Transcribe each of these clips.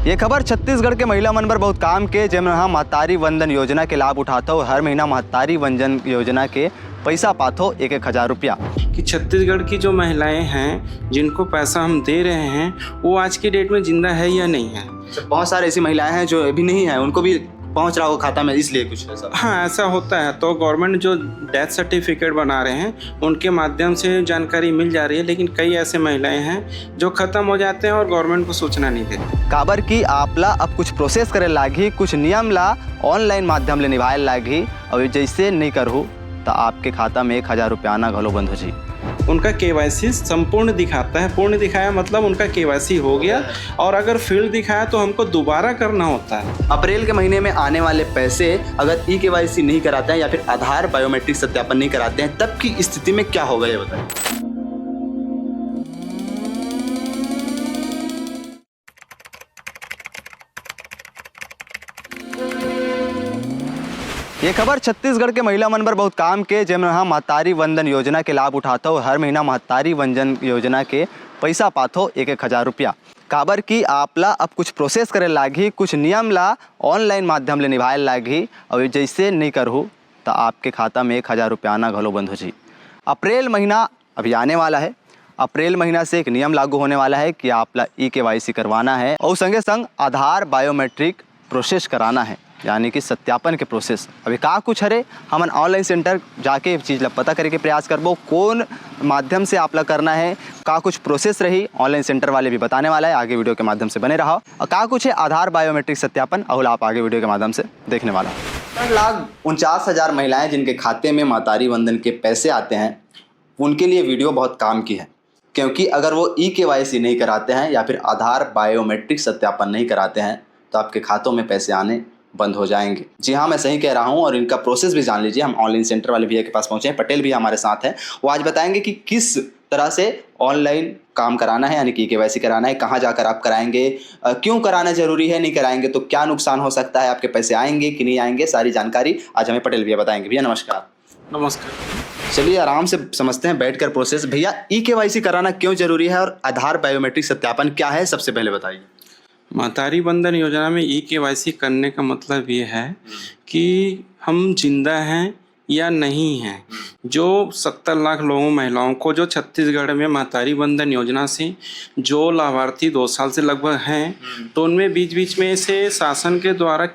ये खबर छत्तीसगढ़ के महिला मन बर बहुत काम के, जेम महतारी वंदन योजना के लाभ उठाता हूँ। हर महीना महतारी वंदन योजना के पैसा पाथो 1,000 रुपया। कि छत्तीसगढ़ की जो महिलाएं हैं जिनको पैसा हम दे रहे हैं वो आज की डेट में जिंदा है या नहीं है। बहुत सारे ऐसी महिलाएं हैं जो अभी नहीं है, उनको भी पहुंच रहा हो खाता में, इसलिए कुछ ऐसा। हाँ, ऐसा होता है। तो गवर्नमेंट जो डेथ सर्टिफिकेट बना रहे हैं उनके माध्यम से जानकारी मिल जा रही है, लेकिन कई ऐसे महिलाएं हैं जो खत्म हो जाते हैं और गवर्नमेंट को सूचना नहीं देते। काबर की आपला अब कुछ प्रोसेस करे लागी, कुछ नियम ला ऑनलाइन माध्यम ले निभाए लागी, और जैसे नहीं करहु तो आपके खाता में 1,000 रुपया आना घलो बंद हो जी। उनका केवाईसी संपूर्ण दिखाता है। पूर्ण दिखाया मतलब उनका केवाईसी हो गया, और अगर फील्ड दिखाया तो हमको दोबारा करना होता है। अप्रैल के महीने में आने वाले पैसे अगर ई-केवाईसी नहीं कराते हैं या फिर आधार बायोमेट्रिक सत्यापन नहीं कराते हैं, तब की स्थिति में क्या होगा ये बताइए। ये खबर छत्तीसगढ़ के महिला मन बर बहुत काम के, जेम महतारी वंदन योजना के लाभ उठाता हूँ। हर महीना महतारी वंदन योजना के पैसा पाथो 1,000 रुपया। काबर की आपला अब कुछ प्रोसेस करे लागी, कुछ नियम ला ऑनलाइन माध्यम ले निभाए लागी, और जैसे नहीं करहु तो आपके खाता में 1,000 रुपया आना घलो बंद हो जी। अप्रैल महीना अभी आने वाला है। अप्रैल महीना से एक नियम लागू होने वाला है कि आपला ई-केवाईसी करवाना है और संगे संग आधार बायोमेट्रिक प्रोसेस कराना है, यानी कि सत्यापन के प्रोसेस। अभी का कुछ हरे हमन ऑनलाइन सेंटर जाके चीज़ ला पता करे के प्रयास करबो, कौन माध्यम से आपला करना है, का कुछ प्रोसेस रही ऑनलाइन सेंटर वाले भी बताने वाला है। आगे वीडियो के माध्यम से बने रहो। और का कुछ है आधार बायोमेट्रिक सत्यापन, और आप आगे वीडियो के माध्यम से देखने वाला। 4,49,000 महिलाएं जिनके खाते में महतारी वंदन के पैसे आते हैं, उनके लिए वीडियो बहुत काम की है, क्योंकि अगर वो ई-केवाईसी नहीं कराते हैं या फिर आधार बायोमेट्रिक सत्यापन नहीं कराते हैं तो आपके खातों में पैसे आने बंद हो जाएंगे। जी हाँ, मैं सही कह रहा हूँ, और इनका प्रोसेस भी जान लीजिए। हम ऑनलाइन सेंटर वाले भैया के पास पहुँचे हैं, पटेल भी हमारे साथ हैं। वो आज बताएंगे कि किस तरह से ऑनलाइन काम कराना है, यानी कि केवाईसी कराना है, कहाँ जाकर आप कराएंगे, क्यों कराना जरूरी है, नहीं कराएंगे तो क्या नुकसान हो सकता है, आपके पैसे आएंगे कि नहीं आएंगे, सारी जानकारी आज हमें पटेल भैया बताएंगे। भैया नमस्कार। नमस्कार। चलिए आराम से समझते हैं बैठकर प्रोसेस। भैया ई-केवाईसी कराना क्यों जरूरी है और आधार बायोमेट्रिक सत्यापन क्या है, सबसे पहले बताइए। महतारी वंदन योजना में ई-केवाईसी करने का मतलब ये है कि हम जिंदा हैं या नहीं हैं। जो 70 लाख लोगों महिलाओं को जो छत्तीसगढ़ में महतारी वंदन योजना से जो लाभार्थी 2 साल से लगभग हैं, तो उनमें बीच बीच में से शासन के द्वारा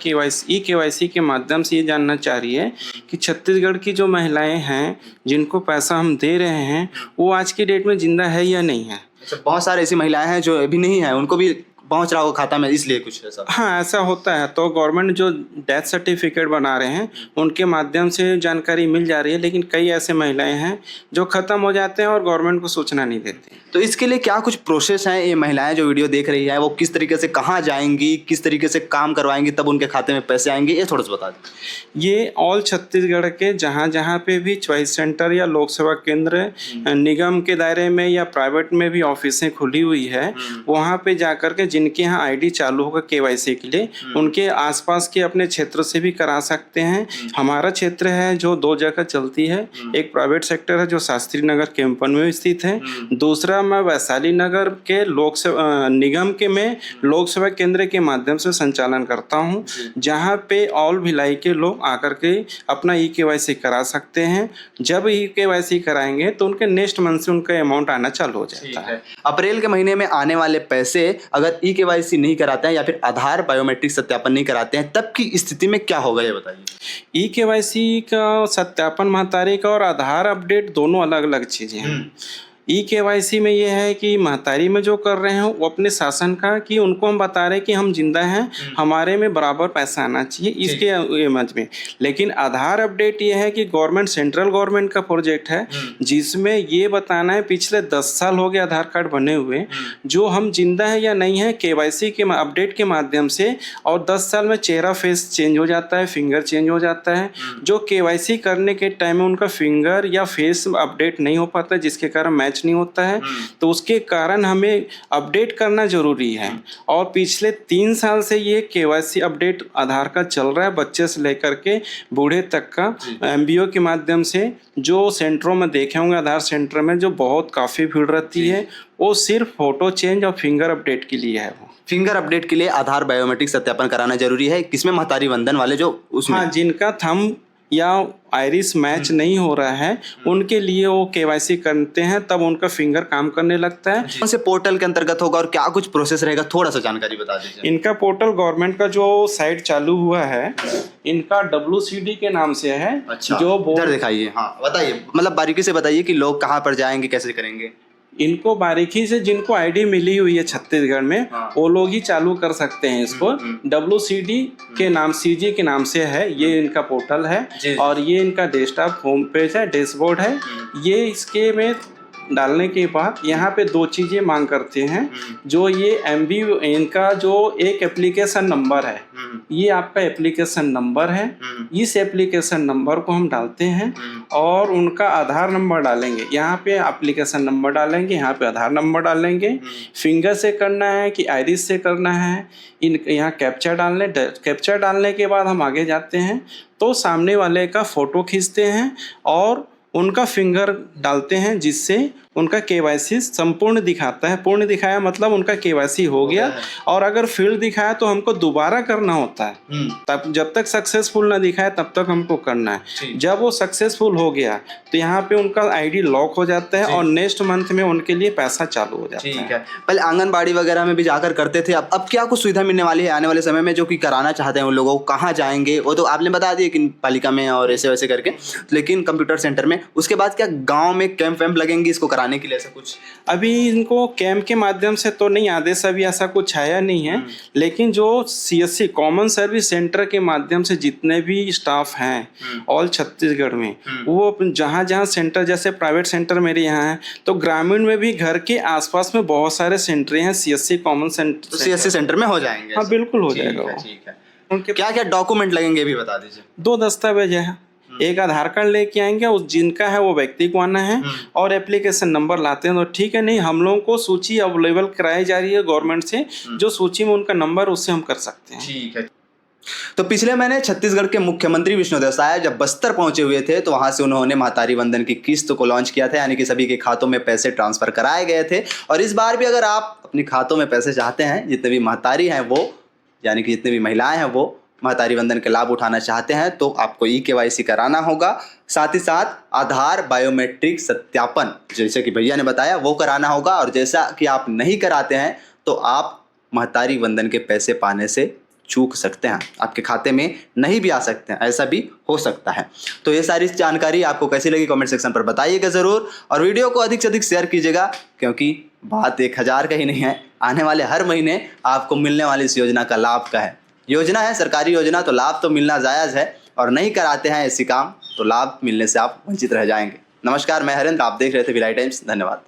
ई-केवाईसी के माध्यम से ये जानना चाह रही है कि छत्तीसगढ़ की जो महिलाएं हैं जिनको पैसा हम दे रहे हैं वो आज की डेट में जिंदा है या नहीं है। बहुत सारे ऐसी महिलाएं हैं जो अभी नहीं है, उनको भी पहुंच रहा हो खाता में, इसलिए कुछ ऐसा। हाँ, ऐसा होता है। तो गवर्नमेंट जो डेथ सर्टिफिकेट बना रहे हैं उनके माध्यम से जानकारी मिल जा रही है, लेकिन कई ऐसे महिलाएं हैं जो खत्म हो जाते हैं और गवर्नमेंट को सूचना नहीं देते। तो इसके लिए क्या कुछ प्रोसेस हैं? ये महिलाएं जो वीडियो देख रही है वो किस तरीके से कहाँ जाएंगी, किस तरीके से काम करवाएंगी, तब उनके खाते में पैसे आएंगे, ये थोड़ा सा बता दें। ये ऑल छत्तीसगढ़ के जहाँ जहाँ पे भी चॉइस सेंटर या लोक सेवा केंद्र निगम के दायरे में या प्राइवेट में भी ऑफिसें खुली हुई है, वहाँ पे जाकर के जिनके यहाँ आईडी चालू होगा केवाईसी के लिए, उनके आसपास के अपने क्षेत्र से भी करा सकते हैं। हमारा क्षेत्र है जो 2 जगह चलती है, एक प्राइवेट सेक्टर है जो शास्त्री नगर कैंपन में स्थित है, दूसरा मैं वैशाली नगर के लोक सेवा निगम के में लोक सेवा केंद्र के माध्यम से संचालन करता हूँ, जहाँ पे ऑल भिलाई के लोग आकर के अपना ई-केवाईसी करा सकते हैं। जब ई-केवाईसी कराएंगे तो उनके नेक्स्ट मंथ से उनका अमाउंट आना चालू हो जाता है। अप्रैल के महीने में आने वाले पैसे अगर ई-केवाईसी नहीं कराते हैं या फिर आधार बायोमेट्रिक सत्यापन नहीं कराते हैं, तब की स्थिति में क्या होगा ये बताइए। ई-केवाईसी का सत्यापन महतारी का और आधार अपडेट दोनों अलग अलग चीज़ें हैं। ई-केवाईसी में ये है कि महतारी में जो कर रहे हैं वो अपने शासन का, कि उनको हम बता रहे हैं कि हम जिंदा हैं, हमारे में बराबर पैसा आना चाहिए इसके एमज में। लेकिन आधार अपडेट ये है कि गवर्नमेंट सेंट्रल गवर्नमेंट का प्रोजेक्ट है, जिसमें ये बताना है पिछले 10 साल हो गए आधार कार्ड बने हुए, जो हम जिंदा है या नहीं है केवाईसी के अपडेट के माध्यम से। और 10 साल में चेहरा फेस चेंज हो जाता है, फिंगर चेंज हो जाता है। जो केवाईसी करने के टाइम में उनका फिंगर या फेस अपडेट नहीं हो पाता, जिसके कारण मैच नहीं होता है, तो उसके कारण हमें अपडेट करना जरूरी है। और पिछले 3 साल से ये केवाईसी अपडेट आधार का चल रहा है, बच्चे से लेकर के बूढ़े तक का। एमबीओ के माध्यम से जो सेंटरों में देखे होंगे, आधार सेंटर में जो बहुत काफ़ी भीड़ रहती है, वो सिर्फ फोटो चेंज और फिंगर अपडेट के लिए है। वो फिंगर अपडेट के लिए आधार बायोमेट्रिक सत्यापन कराना जरूरी है, किसमें महतारी वंदन वाले जो उसमें। हाँ, जिनका थंब या आइरिस मैच नहीं हो रहा है उनके लिए वो केवाईसी करते हैं, तब उनका फिंगर काम करने लगता है। कौन से पोर्टल के अंतर्गत होगा और क्या कुछ प्रोसेस रहेगा, थोड़ा सा जानकारी बता दीजिए। इनका पोर्टल गवर्नमेंट का जो साइट चालू हुआ है, इनका WCD के नाम से है। अच्छा, जो इधर दिखाइए। हाँ बताइए, मतलब बारीकी से बताइए कि लोग कहाँ पर जाएंगे, कैसे करेंगे। इनको बारीकी से, जिनको आईडी मिली हुई है छत्तीसगढ़ में, हाँ। वो लोग ही चालू कर सकते हैं इसको। WCD के नाम, CG के नाम से है, ये इनका पोर्टल है और ये इनका डेस्कटॉप होम पेज है, डैशबोर्ड है। ये इसके में डालने के बाद यहाँ पे 2 चीज़ें मांग करते हैं। जो ये MB, इनका जो एक एप्लीकेशन नंबर है, ये आपका एप्लीकेशन नंबर है। इस एप्लीकेशन नंबर को हम डालते हैं और उनका आधार नंबर डालेंगे। यहाँ पे एप्लीकेशन नंबर डालेंगे, यहाँ पे आधार नंबर डालेंगे। फिंगर से करना है कि आइरिस से करना है, यहाँ कैप्चा डालने के बाद हम आगे जाते हैं तो सामने वाले का फ़ोटो खींचते हैं और उनका फिंगर डालते हैं, जिससे उनका KYC संपूर्ण दिखाता है। पूर्ण दिखाया मतलब उनका KYC हो गया। और अगर फील्ड दिखाया तो हमको दोबारा करना होता है। तब जब तक सक्सेसफुल ना दिखाए तब तक हमको करना है। जब वो सक्सेसफुल हो गया तो यहाँ पे उनका ID लॉक हो जाता है और नेक्स्ट मंथ में उनके लिए पैसा चालू हो जाता है। पहले आंगनबाड़ी वगैरह में भी जाकर करते थे, अब क्या कुछ सुविधा मिलने वाली है आने वाले समय में, जो कि कराना चाहते हैं उन लोगों को कहाँ जाएंगे? वो तो आपने बता दिया कि पालिका में और ऐसे वैसे करके, लेकिन कंप्यूटर सेंटर में उसके बाद क्या गाँव में कैंप वैम्प लगेंगे इसको कराने के लिए, ऐसा कुछ? अभी इनको कैंप के माध्यम से तो नहीं, आदेश अभी ऐसा कुछ आया नहीं है। लेकिन जो CSC कॉमन सर्विस सेंटर के माध्यम से जितने भी स्टाफ हैं ऑल छत्तीसगढ़ में, वो जहाँ जहाँ सेंटर, जैसे प्राइवेट सेंटर मेरे यहाँ है, तो ग्रामीण में भी घर के आसपास में बहुत सारे सेंटर हैं CSC कॉमन सेंटर। तो CSC सेंटर में हो जाएंगे? हाँ बिल्कुल हो जाएगा। ठीक है। उनके क्या क्या डॉक्यूमेंट लगेंगे भी बता दीजिए। 2 दस्तावेज है, एक आधार कार्ड लेके आएंगे, उस जिनका है वो व्यक्ति को आना है, और एप्लीकेशन नंबर लाते हैं तो ठीक है। नहीं, हम लोगों को सूची अवेलेबल कराई जा रही है गवर्नमेंट से, जो सूची में उनका नंबर, उससे हम कर सकते हैं। ठीक है। तो पिछले महीने छत्तीसगढ़ के मुख्यमंत्री विष्णुदेव साय जब बस्तर पहुंचे हुए थे तो वहां से उन्होंने महतारी वंदन की किस्त को लॉन्च किया था, यानी कि सभी के खातों में पैसे ट्रांसफर कराए गए थे। और इस बार भी अगर आप अपने खातों में पैसे चाहते हैं, जितने भी महतारी हैं वो, यानी कि जितने भी महिलाएं हैं वो महतारी वंदन के लाभ उठाना चाहते हैं, तो आपको KYC कराना होगा। साथ ही साथ आधार बायोमेट्रिक सत्यापन, जैसे कि भैया ने बताया, वो कराना होगा। और जैसा कि आप नहीं कराते हैं तो आप महतारी वंदन के पैसे पाने से चूक सकते हैं, आपके खाते में नहीं भी आ सकते हैं, ऐसा भी हो सकता है। तो ये सारी जानकारी आपको कैसी लगी कमेंट सेक्शन पर बताइएगा ज़रूर, और वीडियो को अधिक से अधिक शेयर कीजिएगा, क्योंकि बात 1000 का ही नहीं है, आने वाले हर महीने आपको मिलने वाली इस योजना का लाभ का है। योजना है सरकारी योजना, तो लाभ तो मिलना जायज़ है, और नहीं कराते हैं ऐसी काम तो लाभ मिलने से आप वंचित रह जाएंगे। नमस्कार, मैं हरेंद्र, आप देख रहे थे भिलाई टाइम्स। धन्यवाद।